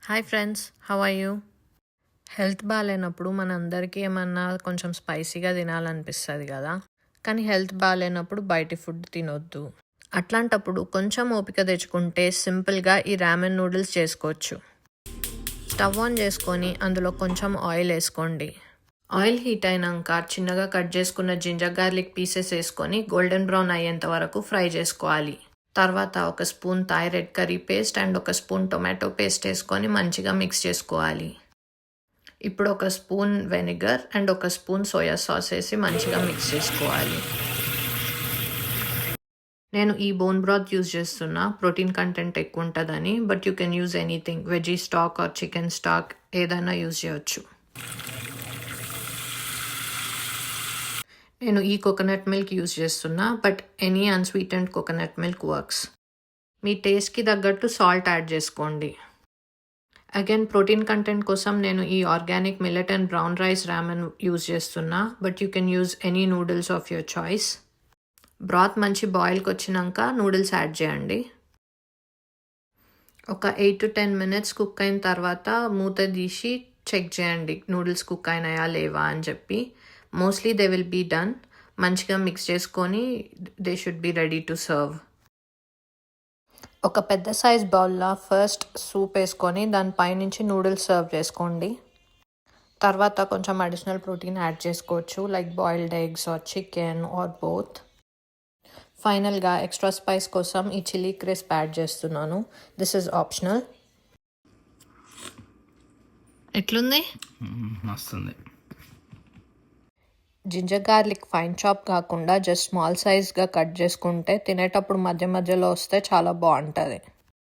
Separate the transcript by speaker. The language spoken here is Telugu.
Speaker 1: Hi friends, how are you? Health బాగాలేనప్పుడు మనందరికీ ఏమన్నా కొంచెం స్పైసీగా తినాలనిపిస్తుంది కదా. కానీ హెల్త్ బాగాలేనప్పుడు బయటి ఫుడ్ తినొద్దు. అట్లాంటప్పుడు కొంచెం ఓపిక తెచ్చుకుంటే సింపుల్గా ఈ రామెన్ నూడిల్స్ చేసుకోవచ్చు. స్టవ్ ఆన్ చేసుకొని అందులో కొంచెం ఆయిల్ వేసుకోండి. ఆయిల్ హీట్ అయినాక చిన్నగా కట్ చేసుకున్న జింజర్ గార్లిక్ పీసెస్ వేసుకొని గోల్డెన్ బ్రౌన్ అయ్యేంత వరకు ఫ్రై చేసుకోవాలి. తర్వాత ఒక spoon Thai red curry paste and ఒక స్పూన్ టొమాటో పేస్ట్ వేసుకొని మంచిగా మిక్స్ చేసుకోవాలి. ఇప్పుడు ఒక స్పూన్ వెనిగర్ అండ్ ఒక స్పూన్ సోయా సాస్ వేసి మంచిగా మిక్స్ చేసుకోవాలి. నేను ఈ బోన్ బ్రాత్ యూజ్ చేస్తున్నా, ప్రోటీన్ కంటెంట్ ఎక్కువ ఉంటుందని. But you can use anything, veggie stock or chicken stock ఏదైనా యూజ్ చేయొచ్చు. నేను ఈ కోకోనట్ మిల్క్ యూజ్ చేస్తున్నా, but any unsweetened coconut milk works. మీ టేస్ట్కి తగ్గట్టు సాల్ట్ యాడ్ చేసుకోండి. అగైన్ ప్రోటీన్ కంటెంట్ కోసం నేను ఈ organic millet and brown rice ramen use చేస్తున్నా, but you can use any noodles of your choice. Broth మంచి బాయిల్కి వచ్చినాక నూడిల్స్ యాడ్ చేయండి. ఒక 8 to 10 minutes కుక్ అయిన తర్వాత మూత తీసి చెక్ చేయండి నూడిల్స్ కుక్ అయినాయా లేవా అని చెప్పి. Mostly they will be done. మంచిగా మిక్స్ చేసుకొని they should be ready to serve. ఒక పెద్ద సైజ్ బౌల్లో ఫస్ట్ సూప్ వేసుకొని దానిపై నుంచి నూడిల్స్ సర్వ్ చేసుకోండి. తర్వాత కొంచెం అడిషనల్ ప్రోటీన్ యాడ్ చేసుకోవచ్చు, like boiled eggs or chicken or both. ఫైనల్గా ఎక్స్ట్రా స్పైస్ కోసం ఈ చిల్లీ క్రిస్ప్ యాడ్ చేస్తున్నాను. This is optional. ఎట్లుంది?
Speaker 2: మస్తుంది.
Speaker 1: జింజర్ గార్లిక్ ఫైన్ చాప్ కాకుండా జస్ట్ స్మాల్ సైజ్గా కట్ చేసుకుంటే తినేటప్పుడు మధ్య మధ్యలో వస్తే చాలా బాగుంటుంది.